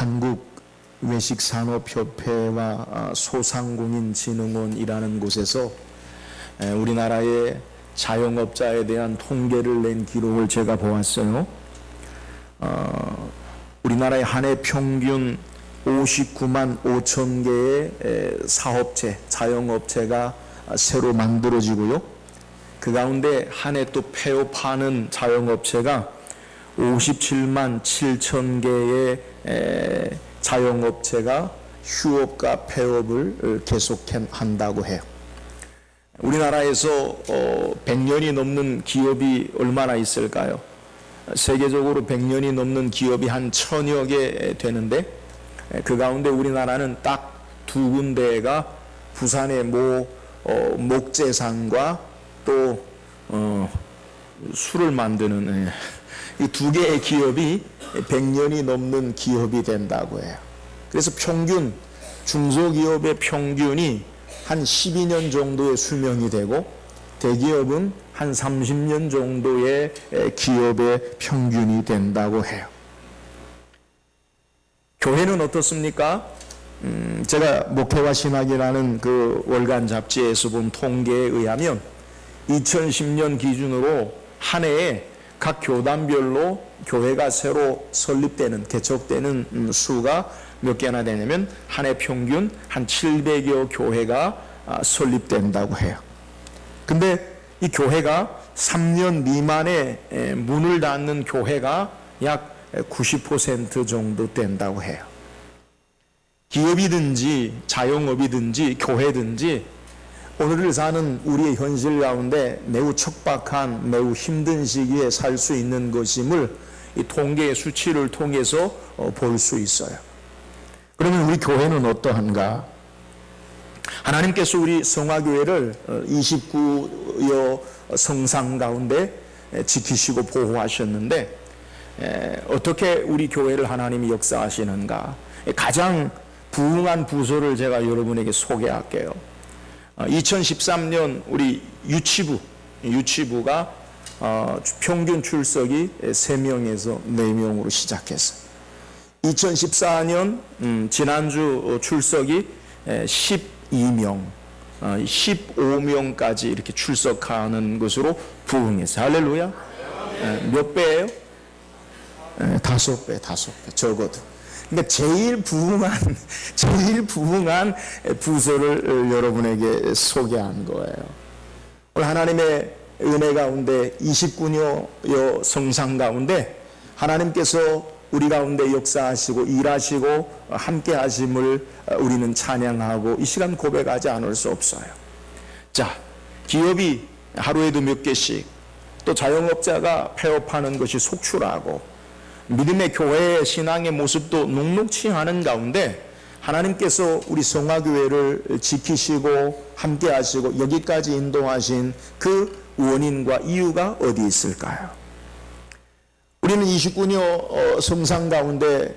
한국외식산업협회와 소상공인진흥원이라는 곳에서 우리나라의 자영업자에 대한 통계를 낸 기록을 제가 보았어요. 우리나라의 한 해 평균 59만 5천 개의 사업체, 자영업체가 새로 만들어지고요. 그 가운데 한 해 또 폐업하는 자영업체가 57만 7천 개의 자영업체가 휴업과 폐업을 계속한다고 해요. 우리나라에서 100년이 넘는 기업이 얼마나 있을까요? 세계적으로 100년이 넘는 기업이 한 1000여 개 되는데 그 가운데 우리나라는 딱 두 군데가 부산의 목재상과 또 술을 만드는 이 두 개의 기업이 100년이 넘는 기업이 된다고 해요. 그래서 평균 중소기업의 평균이 한 12년 정도의 수명이 되고 대기업은 한 30년 정도의 기업의 평균이 된다고 해요. 교회는 어떻습니까? 제가 목회와 신학이라는 그 월간 잡지에서 본 통계에 의하면 2010년 기준으로 한 해에 각 교단별로 교회가 새로 설립되는, 개척되는 수가 몇 개나 되냐면 한 해 평균 한 700여 교회가 설립된다고 해요. 근데 이 교회가 3년 미만에 문을 닫는 교회가 약 90% 정도 된다고 해요. 기업이든지 자영업이든지 교회든지 오늘을 사는 우리의 현실 가운데 매우 척박한, 매우 힘든 시기에 살 수 있는 것임을 이 통계의 수치를 통해서 볼 수 있어요. 그러면 우리 교회는 어떠한가? 하나님께서 우리 성화교회를 29여 성상 가운데 지키시고 보호하셨는데 어떻게 우리 교회를 하나님이 역사하시는가? 가장 부흥한 부서를 제가 여러분에게 소개할게요. 2013년 우리 유치부가 평균 출석이 3명에서 4명으로 시작했어요. 2014년 지난주 출석이 12명, 15명까지 이렇게 출석하는 것으로 부흥했어요. 할렐루야. 몇 배예요? 5배, 적어도. 그러니까 제일 부흥한 부서를 여러분에게 소개한 거예요. 오늘 하나님의 은혜 가운데 29여 성상 가운데 하나님께서 우리 가운데 역사하시고 일하시고 함께 하심을 우리는 찬양하고 이 시간 고백하지 않을 수 없어요. 자, 기업이 하루에도 몇 개씩 또 자영업자가 폐업하는 것이 속출하고 믿음의 교회의 신앙의 모습도 녹록치 않은 가운데 하나님께서 우리 성화교회를 지키시고 함께 하시고 여기까지 인도하신 그 원인과 이유가 어디 있을까요? 우리는 29여 성상 가운데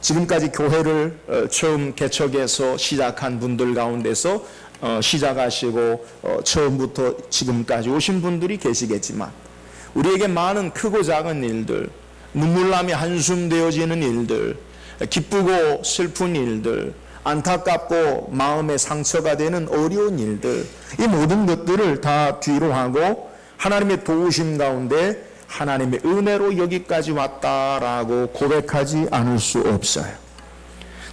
지금까지 교회를 처음 개척해서 시작한 분들 가운데서 시작하시고 처음부터 지금까지 오신 분들이 계시겠지만 우리에게 많은 크고 작은 일들, 눈물나며 한숨 되어지는 일들, 기쁘고 슬픈 일들, 안타깝고 마음에 상처가 되는 어려운 일들, 이 모든 것들을 다 뒤로 하고 하나님의 도우심 가운데 하나님의 은혜로 여기까지 왔다라고 고백하지 않을 수 없어요.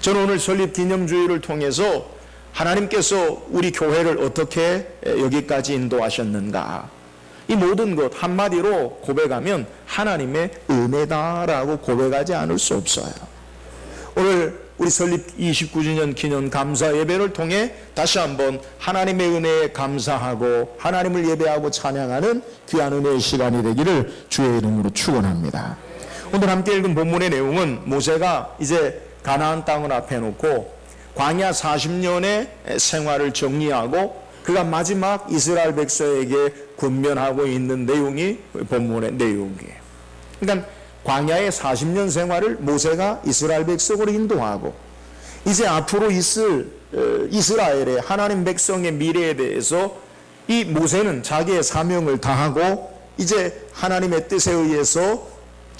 저는 오늘 설립 기념주의를 통해서 하나님께서 우리 교회를 어떻게 여기까지 인도하셨는가, 이 모든 것 한마디로 고백하면 하나님의 은혜다라고 고백하지 않을 수 없어요. 오늘 우리 설립 29주년 기념 감사 예배를 통해 다시 한번 하나님의 은혜에 감사하고 하나님을 예배하고 찬양하는 귀한 은혜의 시간이 되기를 주의 이름으로 축원합니다. 오늘 함께 읽은 본문의 내용은 모세가 이제 가나안 땅을 앞에 놓고 광야 40년의 생활을 정리하고 그가 마지막 이스라엘 백성에게 권면하고 있는 내용이 본문의 내용이에요. 그러니까 광야의 40년 생활을 모세가 이스라엘 백성으로 인도하고 이제 앞으로 있을 이스라엘의 하나님 백성의 미래에 대해서 이 모세는 자기의 사명을 다하고 이제 하나님의 뜻에 의해서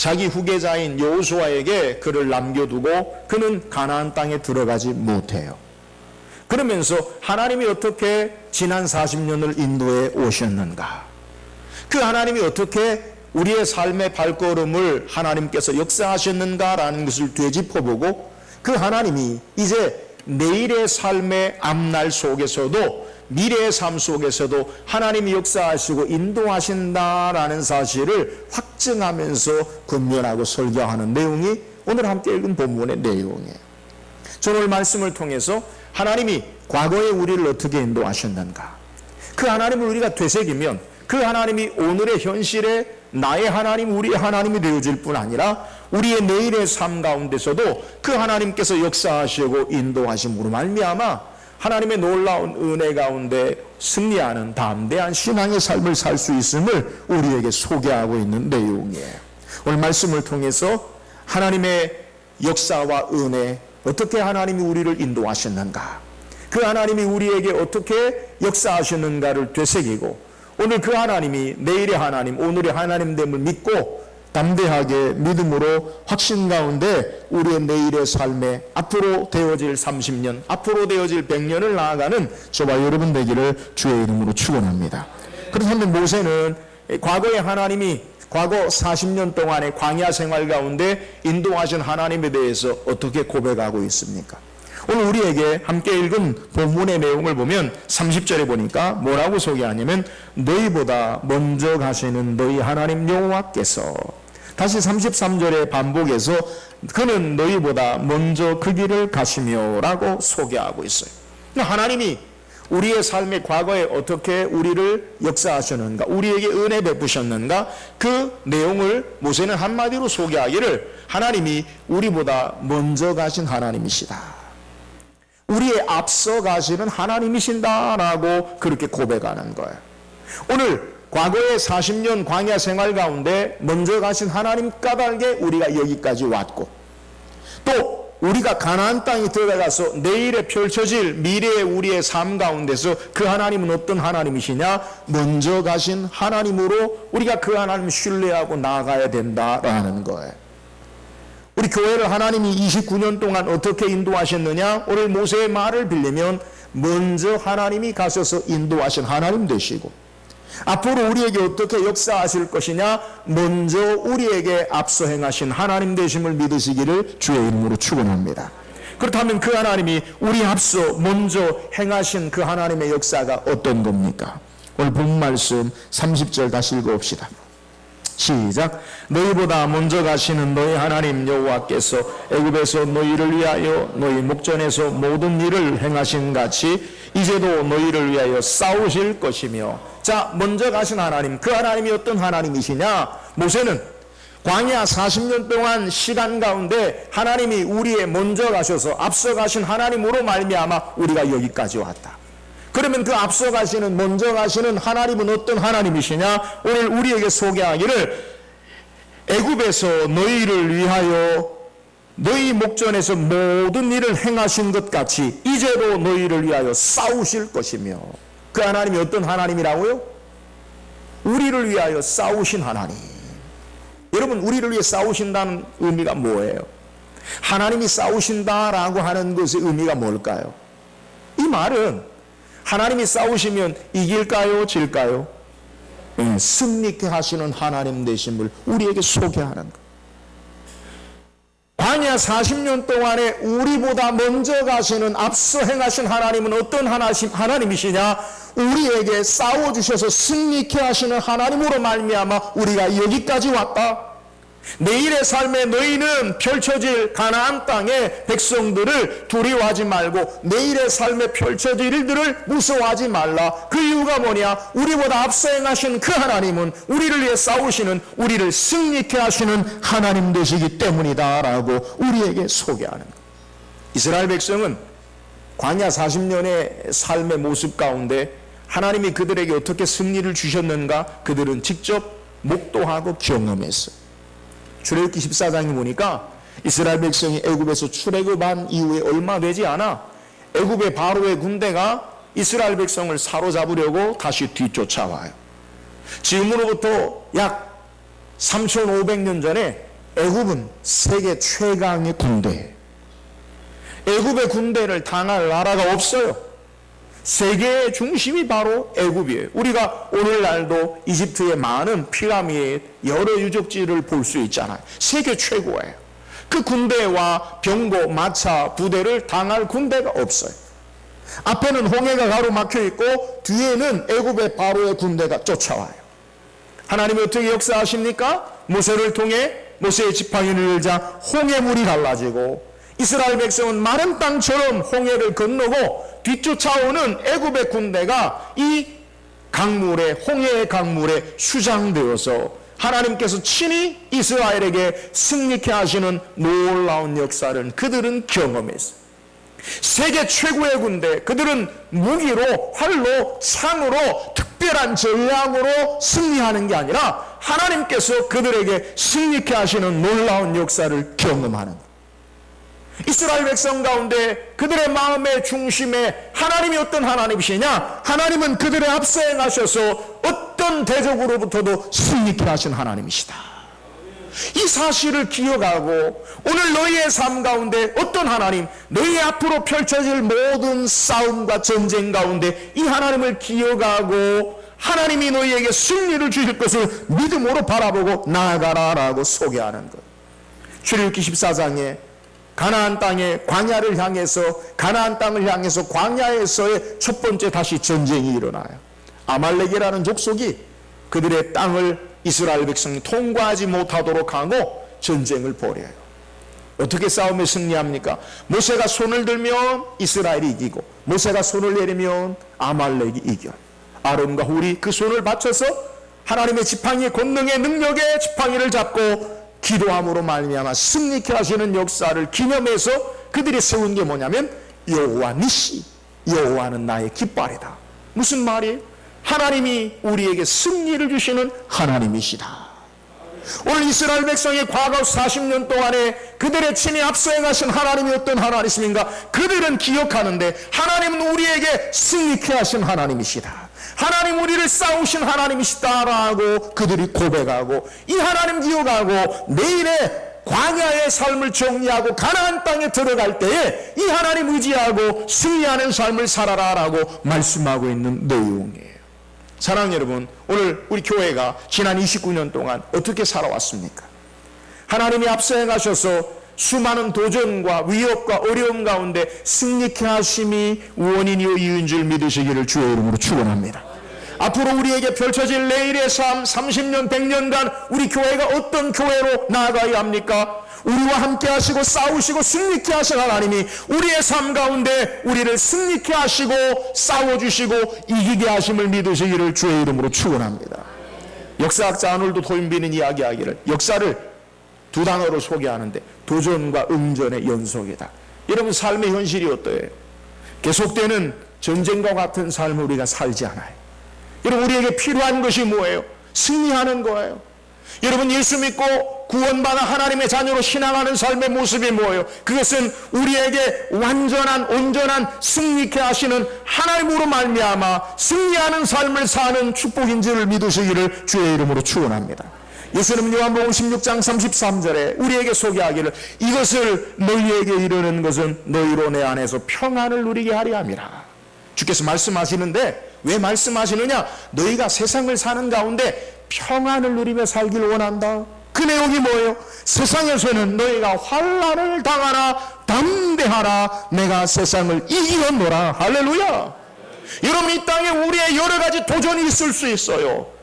자기 후계자인 여호수아에게 그를 남겨두고 그는 가나안 땅에 들어가지 못해요. 그러면서 하나님이 어떻게 지난 40년을 인도해 오셨는가? 그 하나님이 어떻게 우리의 삶의 발걸음을 하나님께서 역사하셨는가라는 것을 되짚어보고 그 하나님이 이제 내일의 삶의 앞날 속에서도 미래의 삶 속에서도 하나님이 역사하시고 인도하신다라는 사실을 확증하면서 권면하고 설교하는 내용이 오늘 함께 읽은 본문의 내용이에요. 저는 오늘 말씀을 통해서 하나님이 과거에 우리를 어떻게 인도하셨는가, 그 하나님을 우리가 되새기면 그 하나님이 오늘의 현실에 나의 하나님, 우리의 하나님이 되어질 뿐 아니라 우리의 내일의 삶 가운데서도 그 하나님께서 역사하시고 인도하심으로 말미암아 하나님의 놀라운 은혜 가운데 승리하는 담대한 신앙의 삶을 살 수 있음을 우리에게 소개하고 있는 내용이에요. 오늘 말씀을 통해서 하나님의 역사와 은혜, 어떻게 하나님이 우리를 인도하셨는가, 그 하나님이 우리에게 어떻게 역사하셨는가를 되새기고 오늘 그 하나님이 내일의 하나님, 오늘의 하나님됨을 믿고 담대하게 믿음으로 확신 가운데 우리의 내일의 삶에 앞으로 되어질 30년, 앞으로 되어질 100년을 나아가는 저와 여러분 되기를 주의 이름으로 축원합니다. 그렇다면 모세는 과거의 하나님이 과거 40년 동안의 광야 생활 가운데 인도하신 하나님에 대해서 어떻게 고백하고 있습니까? 오늘 우리에게 함께 읽은 본문의 내용을 보면 30절에 보니까 뭐라고 소개하냐면 너희보다 먼저 가시는 너희 하나님 여호와께서, 다시 33절에 반복해서 그는 너희보다 먼저 그 길을 가시며 라고 소개하고 있어요. 하나님이 우리의 삶의 과거에 어떻게 우리를 역사하셨는가, 우리에게 은혜 베푸셨는가, 그 내용을 모세는 한마디로 소개하기를 하나님이 우리보다 먼저 가신 하나님이시다, 우리의 앞서 가시는 하나님이신다라고 그렇게 고백하는 거예요. 오늘 과거의 40년 광야 생활 가운데 먼저 가신 하나님 까닭에 우리가 여기까지 왔고, 또 우리가 가나안 땅에 들어가서 내일에 펼쳐질 미래의 우리의 삶 가운데서 그 하나님은 어떤 하나님이시냐, 먼저 가신 하나님으로 우리가 그 하나님을 신뢰하고 나아가야 된다라는 거예요. 우리 교회를 하나님이 29년 동안 어떻게 인도하셨느냐, 오늘 모세의 말을 빌리면 먼저 하나님이 가셔서 인도하신 하나님 되시고 앞으로 우리에게 어떻게 역사하실 것이냐, 먼저 우리에게 앞서 행하신 하나님 되심을 믿으시기를 주의 이름으로 축원합니다. 그렇다면 그 하나님이 우리 앞서 먼저 행하신 그 하나님의 역사가 어떤 겁니까? 오늘 본 말씀 30절 다시 읽어봅시다. 시작. 너희보다 먼저 가시는 너희 하나님 여호와께서 애굽에서 너희를 위하여 너희 목전에서 모든 일을 행하신 같이 이제도 너희를 위하여 싸우실 것이며. 자, 먼저 가신 하나님, 그 하나님이 어떤 하나님이시냐? 모세는 광야 40년 동안 시간 가운데 하나님이 우리의 먼저 가셔서 앞서 가신 하나님으로 말미암아 우리가 여기까지 왔다. 그러면 그 앞서 가시는 먼저 가시는 하나님은 어떤 하나님이시냐? 오늘 우리에게 소개하기를 애굽에서 너희를 위하여 너희 목전에서 모든 일을 행하신 것 같이 이제도 너희를 위하여 싸우실 것이며. 그 하나님이 어떤 하나님이라고요? 우리를 위하여 싸우신 하나님. 여러분, 우리를 위해 싸우신다는 의미가 뭐예요? 하나님이 싸우신다라고 하는 것의 의미가 뭘까요? 이 말은 하나님이 싸우시면 이길까요? 질까요? 승리케 하시는 하나님 되심을 우리에게 소개하는 것. 광야 40년 동안에 우리보다 먼저 가시는 앞서 행하신 하나님은 어떤 하나님이시냐? 우리에게 싸워주셔서 승리케 하시는 하나님으로 말미암아 우리가 여기까지 왔다. 내일의 삶에 너희는 펼쳐질 가나안 땅의 백성들을 두려워하지 말고 내일의 삶에 펼쳐질 일들을 무서워하지 말라. 그 이유가 뭐냐? 우리보다 앞서 행하신 그 하나님은 우리를 위해 싸우시는, 우리를 승리케 하시는 하나님 되시기 때문이다 라고 우리에게 소개하는 것. 이스라엘 백성은 광야 40년의 삶의 모습 가운데 하나님이 그들에게 어떻게 승리를 주셨는가 그들은 직접 목도하고 경험했어요. 출애굽기 14장에 보니까 이스라엘 백성이 애굽에서 출애굽한 이후에 얼마 되지 않아 애굽의 바로의 군대가 이스라엘 백성을 사로잡으려고 다시 뒤쫓아와요. 지금으로부터 약 3,500년 전에 애굽은 세계 최강의 군대예요. 애굽의 군대를 당할 나라가 없어요. 세계의 중심이 바로 애굽이에요. 우리가 오늘날도 이집트의 많은 피라미드, 여러 유적지를 볼 수 있잖아요. 세계 최고예요. 그 군대와 병거, 마차, 부대를 당할 군대가 없어요. 앞에는 홍해가 가로막혀 있고 뒤에는 애굽의 바로의 군대가 쫓아와요. 하나님이 어떻게 역사하십니까? 모세를 통해 모세의 지팡이를 열자 홍해물이 갈라지고 이스라엘 백성은 마른 땅처럼 홍해를 건너고 뒤쫓아오는 애굽의 군대가 이 강물에, 홍해의 강물에 수장되어서 하나님께서 친히 이스라엘에게 승리케 하시는 놀라운 역사를 그들은 경험했어요. 세계 최고의 군대, 그들은 무기로, 활로, 창으로, 특별한 전략으로 승리하는 게 아니라 하나님께서 그들에게 승리케 하시는 놀라운 역사를 경험하는 거예요. 이스라엘 백성 가운데 그들의 마음의 중심에 하나님이 어떤 하나님이시냐? 하나님은 그들의 앞서 행하셔서 어떤 대적으로부터도 승리케 하신 하나님이시다. 이 사실을 기억하고 오늘 너희의 삶 가운데 어떤 하나님, 너희 앞으로 펼쳐질 모든 싸움과 전쟁 가운데 이 하나님을 기억하고 하나님이 너희에게 승리를 주실 것을 믿음으로 바라보고 나아가라라고 소개하는 것. 출애굽기 14장에 가나안 땅의 광야를 향해서, 가나안 땅을 향해서 광야에서의 첫 번째 다시 전쟁이 일어나요. 아말렉이라는 족속이 그들의 땅을 이스라엘 백성이 통과하지 못하도록 하고 전쟁을 벌여요. 어떻게 싸움에 승리합니까? 모세가 손을 들면 이스라엘이 이기고 모세가 손을 내리면 아말렉이 이겨요. 아론과 훌이 그 손을 받쳐서 하나님의 지팡이의 권능의 능력의 지팡이를 잡고 기도함으로 말미암아 승리케 하시는 역사를 기념해서 그들이 세운 게 뭐냐면 여호와 니시, 여호와는 나의 깃발이다. 무슨 말이에요? 하나님이 우리에게 승리를 주시는 하나님이시다. 오늘 이스라엘 백성의 과거 40년 동안에 그들의 친히 앞서 행하신 하나님이 어떤 하나님이신가? 그들은 기억하는데 하나님은 우리에게 승리케 하신 하나님이시다. 하나님 우리를 싸우신 하나님이시다라고 그들이 고백하고 이 하나님 기억하고 내일의 광야의 삶을 정리하고 가나안 땅에 들어갈 때에 이 하나님 의지하고 승리하는 삶을 살아라라고 말씀하고 있는 내용이에요. 사랑하는 여러분, 오늘 우리 교회가 지난 29년 동안 어떻게 살아왔습니까? 하나님이 앞서 행하셔서 수많은 도전과 위협과 어려움 가운데 승리케 하심이 원인이요 이유인 줄 믿으시기를 주의 이름으로 축원합니다. 앞으로 우리에게 펼쳐질 내일의 삶 30년 100년간 우리 교회가 어떤 교회로 나아가야 합니까? 우리와 함께 하시고 싸우시고 승리케 하신 하나님이 우리의 삶 가운데 우리를 승리케 하시고 싸워주시고 이기게 하심을 믿으시기를 주의 이름으로 축원합니다. 역사학자 아놀드 토인비는 이야기하기를 역사를 두 단어로 소개하는데 도전과 응전의 연속이다. 여러분 삶의 현실이 어떠해요? 계속되는 전쟁과 같은 삶을 우리가 살지 않아요. 여러분 우리에게 필요한 것이 뭐예요? 승리하는 거예요. 여러분 예수 믿고 구원받아 하나님의 자녀로 신앙하는 삶의 모습이 뭐예요? 그것은 우리에게 완전한 온전한 승리케 하시는 하나님으로 말미암아 승리하는 삶을 사는 축복인 줄을 믿으시기를 주의 이름으로 축원합니다. 예수님 요한복음 16장 33절에 우리에게 소개하기를 이것을 너희에게 이르는 것은 너희로 내 안에서 평안을 누리게 하려 함이라. 주께서 말씀하시는데 왜 말씀하시느냐? 너희가 세상을 사는 가운데 평안을 누리며 살기를 원한다. 그 내용이 뭐예요? 세상에서는 너희가 환난을 당하라 담대하라 내가 세상을 이기었노라. 할렐루야. 여러분 이 땅에 우리의 여러 가지 도전이 있을 수 있어요.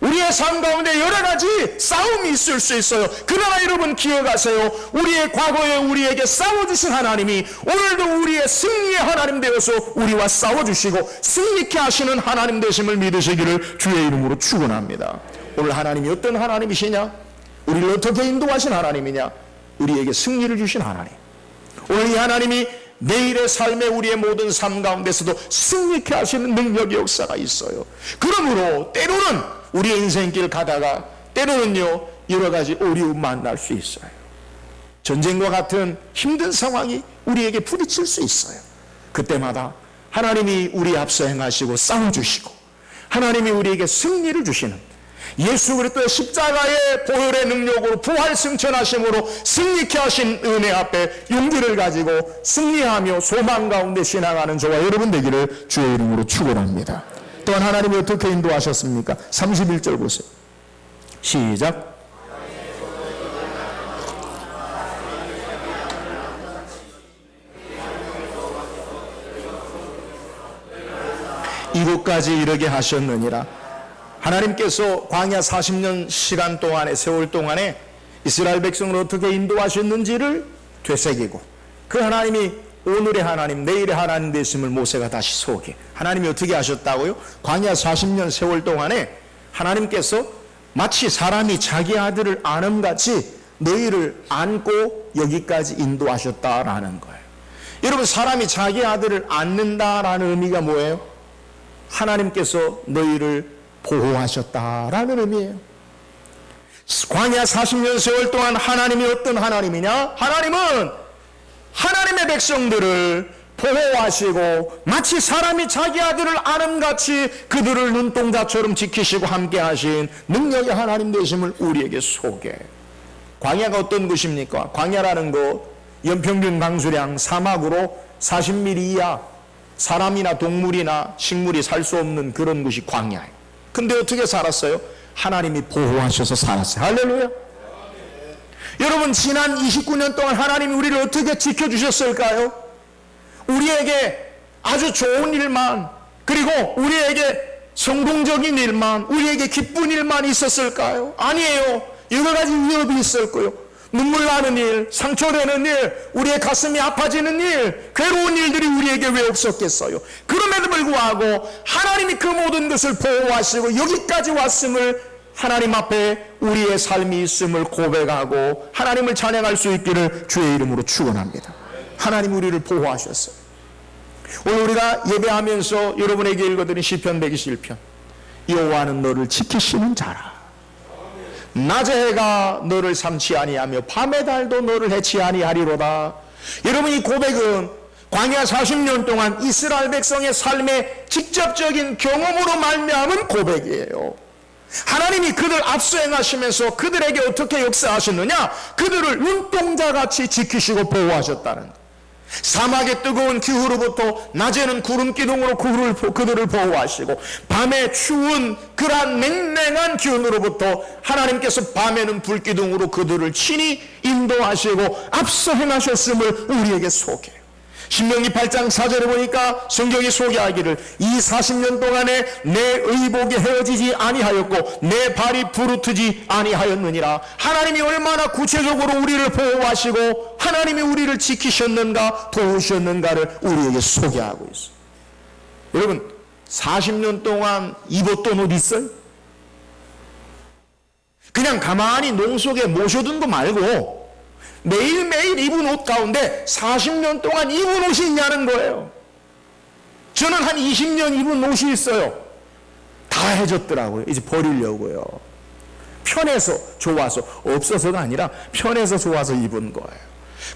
우리의 삶 가운데 여러 가지 싸움이 있을 수 있어요. 그러나 여러분 기억하세요. 우리의 과거에 우리에게 싸워주신 하나님이 오늘도 우리의 승리의 하나님 되어서 우리와 싸워주시고 승리케 하시는 하나님 되심을 믿으시기를 주의 이름으로 축원합니다. 오늘 하나님이 어떤 하나님이시냐? 우리를 어떻게 인도하신 하나님이냐? 우리에게 승리를 주신 하나님. 오늘 이 하나님이 내일의 삶에 우리의 모든 삶 가운데서도 승리케 하시는 능력의 역사가 있어요. 그러므로 때로는 우리의 인생길 가다가 때로는요 여러 가지 어려움 만날 수 있어요. 전쟁과 같은 힘든 상황이 우리에게 부딪힐 수 있어요. 그때마다 하나님이 우리 앞서 행하시고 싸워주시고 하나님이 우리에게 승리를 주시는 예수 그리스도의 십자가의 보혈의 능력으로 부활 승천하심으로 승리케 하신 은혜 앞에 용기를 가지고 승리하며 소망 가운데 신앙하는 저와 여러분 되기를 주의 이름으로 축원합니다. 또한 하나님이 어떻게 인도하셨습니까? 31절 보세요. 시작. 이곳까지 이르게 하셨느니라. 하나님께서 광야 40년 시간 동안에, 세월 동안에 이스라엘 백성을 어떻게 인도하셨는지를 되새기고, 그 하나님이 오늘의 하나님, 내일의 하나님 되심을 모세가 다시 소개. 하나님이 어떻게 하셨다고요? 광야 40년 세월 동안에 하나님께서 마치 사람이 자기 아들을 안음같이 너희를 안고 여기까지 인도하셨다라는 거예요. 여러분, 사람이 자기 아들을 안는다라는 의미가 뭐예요? 하나님께서 너희를 보호하셨다라는 의미예요. 광야 40년 세월 동안 하나님이 어떤 하나님이냐? 하나님은 하나님의 백성들을 보호하시고 마치 사람이 자기 아들을 아는같이 그들을 눈동자처럼 지키시고 함께 하신 능력의 하나님 되심을 우리에게 소개해요. 광야가 어떤 곳입니까? 광야라는 것, 연평균 강수량 사막으로 40mm 이하 사람이나 동물이나 식물이 살 수 없는 그런 곳이 광야예요. 근데 어떻게 살았어요? 하나님이 보호하셔서 살았어요. 할렐루야. 여러분, 지난 29년 동안 하나님이 우리를 어떻게 지켜주셨을까요? 우리에게 아주 좋은 일만, 그리고 우리에게 성공적인 일만, 우리에게 기쁜 일만 있었을까요? 아니에요. 여러 가지 위협이 있었고요. 눈물 나는 일, 상처되는 일, 우리의 가슴이 아파지는 일, 괴로운 일들이 우리에게 왜 없었겠어요? 그럼에도 불구하고 하나님이 그 모든 것을 보호하시고 여기까지 왔음을, 하나님 앞에 우리의 삶이 있음을 고백하고 하나님을 찬양할 수 있기를 주의 이름으로 축원합니다. 하나님 우리를 보호하셨어요. 오늘 우리가 예배하면서 여러분에게 읽어드린 시편 121편, 여호와는 너를 지키시는 자라. 낮의 해가 너를 삼치 아니하며 밤의 달도 너를 해치 아니하리로다. 여러분, 이 고백은 광야 40년 동안 이스라엘 백성의 삶의 직접적인 경험으로 말미암은 고백이에요. 하나님이 그들 앞서 행하시면서 그들에게 어떻게 역사하셨느냐? 그들을 눈동자같이 지키시고 보호하셨다는 거예요. 사막의 뜨거운 기후로부터 낮에는 구름 기둥으로 그들을 보호하시고, 밤에 추운 그러한 냉랭한 기온으로부터 하나님께서 밤에는 불기둥으로 그들을 친히 인도하시고 앞서 행하셨음을 우리에게 소개해요. 신명기 8장 4절에 보니까 성경이 소개하기를, 이 40년 동안에 내 의복이 헤어지지 아니하였고 내 발이 부르트지 아니하였느니라. 하나님이 얼마나 구체적으로 우리를 보호하시고 하나님이 우리를 지키셨는가, 도우셨는가를 우리에게 소개하고 있어요. 여러분, 40년 동안 입었던 옷 있어요? 그냥 가만히 농 속에 모셔둔 거 말고 매일매일 입은 옷 가운데 40년 동안 입은 옷이 있냐는 거예요. 저는 한 20년 입은 옷이 있어요. 다 해졌더라고요. 이제 버리려고요. 편해서 좋아서, 없어서가 아니라 편해서 좋아서 입은 거예요.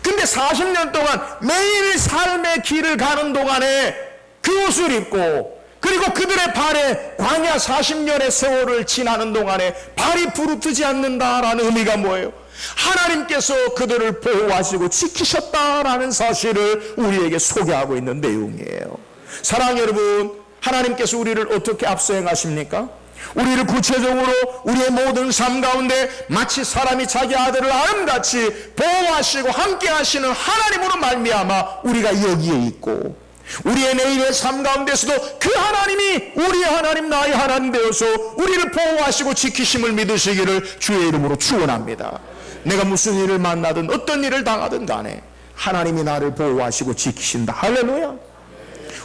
근데 40년 동안 매일 삶의 길을 가는 동안에 그 옷을 입고, 그리고 그들의 발에 광야 40년의 세월을 지나는 동안에 발이 부르트지 않는다라는 의미가 뭐예요? 하나님께서 그들을 보호하시고 지키셨다라는 사실을 우리에게 소개하고 있는 내용이에요. 사랑하는 여러분, 하나님께서 우리를 어떻게 앞서 행하십니까? 우리를 구체적으로 우리의 모든 삶 가운데 마치 사람이 자기 아들을 아름같이 보호하시고 함께 하시는 하나님으로 말미암아 우리가 여기에 있고, 우리의 내일의 삶 가운데서도 그 하나님이 우리의 하나님, 나의 하나님 되어서 우리를 보호하시고 지키심을 믿으시기를 주의 이름으로 축원합니다. 내가 무슨 일을 만나든 어떤 일을 당하든 간에 하나님이 나를 보호하시고 지키신다. 할렐루야.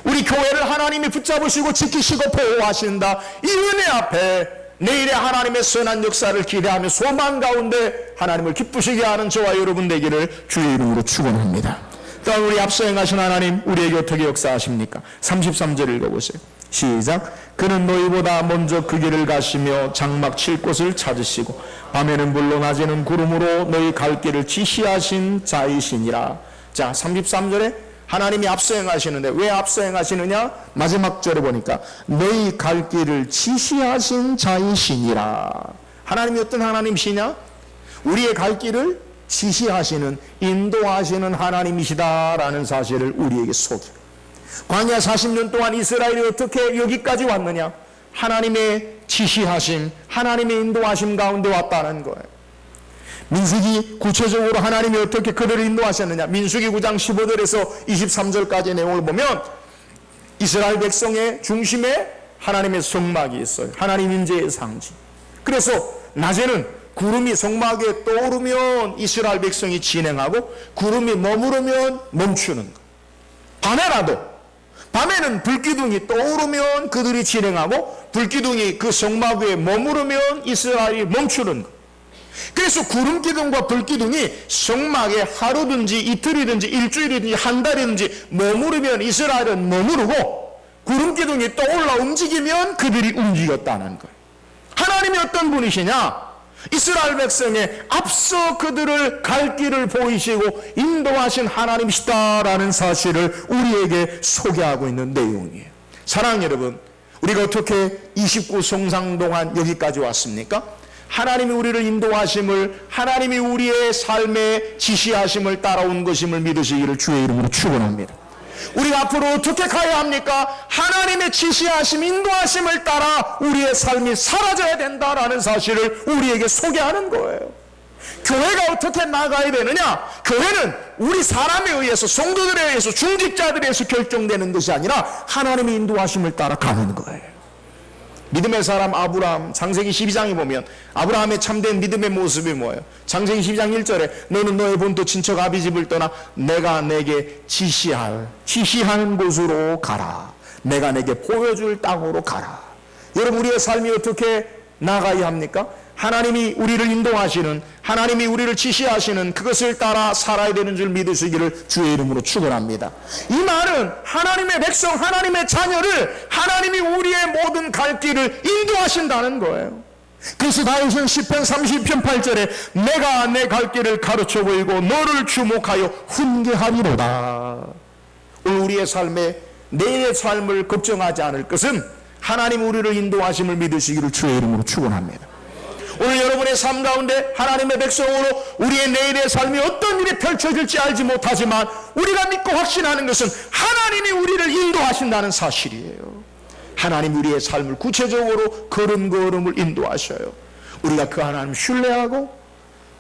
우리 교회를 하나님이 붙잡으시고 지키시고 보호하신다. 이 은혜 앞에 내일의 하나님의 선한 역사를 기대하며 소망 가운데 하나님을 기쁘시게 하는 저와 여러분 되기를 주의 이름으로 축원합니다. 또한 우리 앞서 행하신 하나님, 우리에게 어떻게 역사하십니까? 33절 읽어보세요. 시작. 그는 너희보다 먼저 그 길을 가시며 장막 칠 곳을 찾으시고 밤에는 불로 낮에는 구름으로 너희 갈 길을 지시하신 자이시니라. 자, 33절에 하나님이 앞서 행하시는데 왜 앞서 행하시느냐? 마지막 절에 보니까 너희 갈 길을 지시하신 자이시니라. 하나님이 어떤 하나님이시냐? 우리의 갈 길을 지시하시는, 인도하시는 하나님이시다라는 사실을 우리에게 소개. 광야 40년 동안 이스라엘이 어떻게 여기까지 왔느냐? 하나님의 지시하심, 하나님의 인도하심 가운데 왔다는 거예요. 민수기 구체적으로 하나님이 어떻게 그들을 인도하셨느냐? 민수기 9장 15절에서 23절까지의 내용을 보면 이스라엘 백성의 중심에 하나님의 성막이 있어요. 하나님 임재의 상징. 그래서 낮에는 구름이 성막에 떠오르면 이스라엘 백성이 진행하고 구름이 머무르면 멈추는 거예요. 밤에는 불기둥이 떠오르면 그들이 진행하고 불기둥이 그 성막 위에 머무르면 이스라엘이 멈추는 거예요. 그래서 구름기둥과 불기둥이 성막에 하루든지 이틀이든지 일주일이든지 한 달이든지 머무르면 이스라엘은 머무르고 구름기둥이 떠올라 움직이면 그들이 움직였다는 거예요. 하나님이 어떤 분이시냐? 이스라엘 백성의 앞서 그들을 갈 길을 보이시고 인도하신 하나님이시다라는 사실을 우리에게 소개하고 있는 내용이에요. 사랑하는 여러분, 우리가 어떻게 29성상 동안 여기까지 왔습니까? 하나님이 우리를 인도하심을, 하나님이 우리의 삶에 지시하심을 따라온 것임을 믿으시기를 주의 이름으로 축원합니다. 우리가 앞으로 어떻게 가야 합니까? 하나님의 지시하심, 인도하심을 따라 우리의 삶이 사라져야 된다라는 사실을 우리에게 소개하는 거예요. 교회가 어떻게 나가야 되느냐? 교회는 우리 사람에 의해서, 성도들에 의해서, 중직자들에 의해서 결정되는 것이 아니라 하나님의 인도하심을 따라 가는 거예요. 믿음의 사람 아브라함, 창세기 12장에 보면 아브라함의 참된 믿음의 모습이 뭐예요? 창세기 12장 1절에 너는 너의 본토 친척 아비집을 떠나 내가 내게 지시하는 곳으로 가라. 내가 내게 보여줄 땅으로 가라. 여러분, 우리의 삶이 어떻게 나가야 합니까? 하나님이 우리를 인도하시는, 하나님이 우리를 지시하시는 그것을 따라 살아야 되는 줄 믿으시기를 주의 이름으로 축원합니다. 이 말은 하나님의 백성, 하나님의 자녀를 하나님이 우리의 모든 갈 길을 인도하신다는 거예요. 그래서 다윗은 시편 30편 8절에 내가 내 갈 길을 가르쳐 보이고 너를 주목하여 훈계하리로다. 오늘 우리의 삶에 내일의 삶을 걱정하지 않을 것은 하나님 우리를 인도하심을 믿으시기를 주의 이름으로 축원합니다. 오늘 여러분의 삶 가운데 하나님의 백성으로 우리의 내일의 삶이 어떤 일이 펼쳐질지 알지 못하지만 우리가 믿고 확신하는 것은 하나님이 우리를 인도하신다는 사실이에요. 하나님 우리의 삶을 구체적으로 걸음걸음을 인도하셔요. 우리가 그 하나님 신뢰하고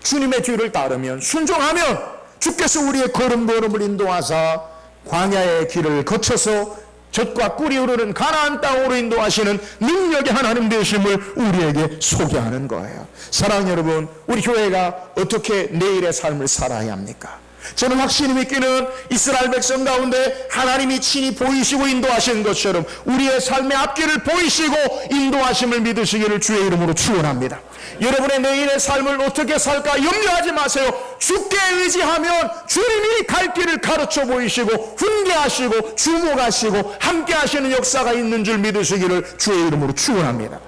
주님의 뒤를 따르면, 순종하면 주께서 우리의 걸음걸음을 인도하사 광야의 길을 거쳐서 젖과 꿀이 흐르는 가나안 땅으로 인도하시는 능력의 하나님 되심을 우리에게 소개하는 거예요. 사랑하는 여러분, 우리 교회가 어떻게 내일의 삶을 살아야 합니까? 저는 확신이 믿기는 이스라엘 백성 가운데 하나님이 친히 보이시고 인도하시는 것처럼 우리의 삶의 앞길을 보이시고 인도하심을 믿으시기를 주의 이름으로 축원합니다. 여러분의 내일의 삶을 어떻게 살까 염려하지 마세요. 주께 의지하면 주님이 갈 길을 가르쳐 보이시고 훈계하시고 주목하시고 함께 하시는 역사가 있는 줄 믿으시기를 주의 이름으로 축원합니다.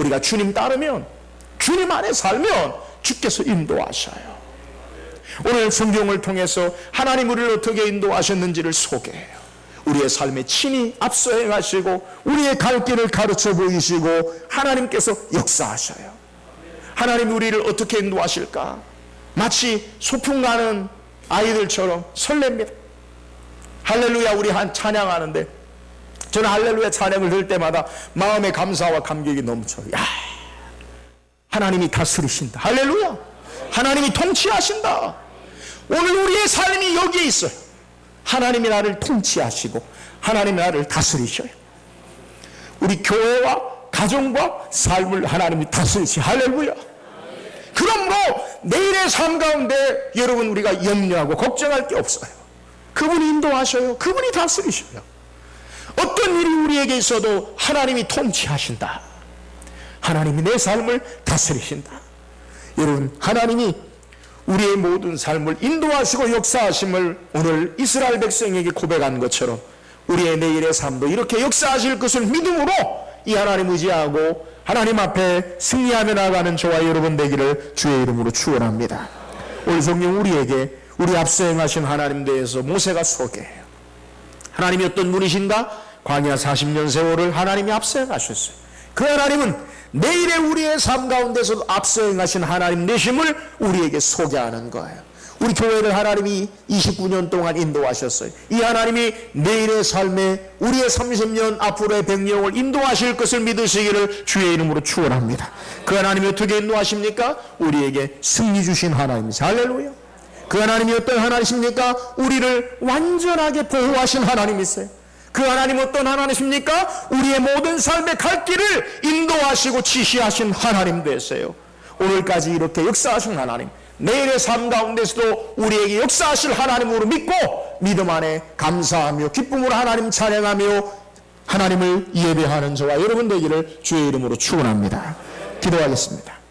우리가 주님 따르면, 주님 안에 살면 주께서 인도하셔요. 오늘 성경을 통해서 하나님 우리를 어떻게 인도하셨는지를 소개해요. 우리의 삶에 친히 앞서 행하시고 우리의 갈 길을 가르쳐 보이시고 하나님께서 역사하셔요. 하나님 우리를 어떻게 인도하실까? 마치 소풍 가는 아이들처럼 설렙니다. 할렐루야 우리 한 찬양하는데 저는 할렐루야 찬양을 들 때마다 마음의 감사와 감격이 넘쳐요. 야, 하나님이 다스리신다. 할렐루야. 하나님이 통치하신다. 오늘 우리의 삶이 여기에 있어요. 하나님이 나를 통치하시고 하나님이 나를 다스리셔요. 우리 교회와 가정과 삶을 하나님이 다스리시. 할렐루야. 그러므로 내일의 삶 가운데 여러분 우리가 염려하고 걱정할 게 없어요. 그분이 인도하셔요. 그분이 다스리셔요. 어떤 일이 우리에게 있어도 하나님이 통치하신다. 하나님이 내 삶을 다스리신다. 여러분, 하나님이 우리의 모든 삶을 인도하시고 역사하심을 오늘 이스라엘 백성에게 고백한 것처럼 우리의 내일의 삶도 이렇게 역사하실 것을 믿음으로 이 하나님 의지하고 하나님 앞에 승리하며 나가는 저와 여러분 되기를 주의 이름으로 축원합니다. 오늘 성경 우리에게 우리 앞서 행하신 하나님 대해서 모세가 소개해요. 하나님이 어떤 분이신가? 광야 40년 세월을 하나님이 앞서 행하셨어요. 그 하나님은 내일의 우리의 삶 가운데서도 앞서 행하신 하나님 되심을 우리에게 소개하는 거예요. 우리 교회를 하나님이 29년 동안 인도하셨어요. 이 하나님이 내일의 삶에 우리의 30년 앞으로의 100년을 인도하실 것을 믿으시기를 주의 이름으로 축원합니다. 그 하나님이 어떻게 인도하십니까? 우리에게 승리 주신 하나님이세요. 할렐루야. 그 하나님이 어떤 하나님이십니까? 우리를 완전하게 보호하신 하나님이세요. 그 하나님 어떤 하나님이십니까? 우리의 모든 삶의 갈 길을 인도하시고 지시하신 하나님 되세요. 오늘까지 이렇게 역사하신 하나님, 내일의 삶 가운데서도 우리에게 역사하실 하나님으로 믿고 믿음 안에 감사하며 기쁨으로 하나님 찬양하며 하나님을 예배하는 저와 여러분 되기를 주의 이름으로 축원합니다. 기도하겠습니다.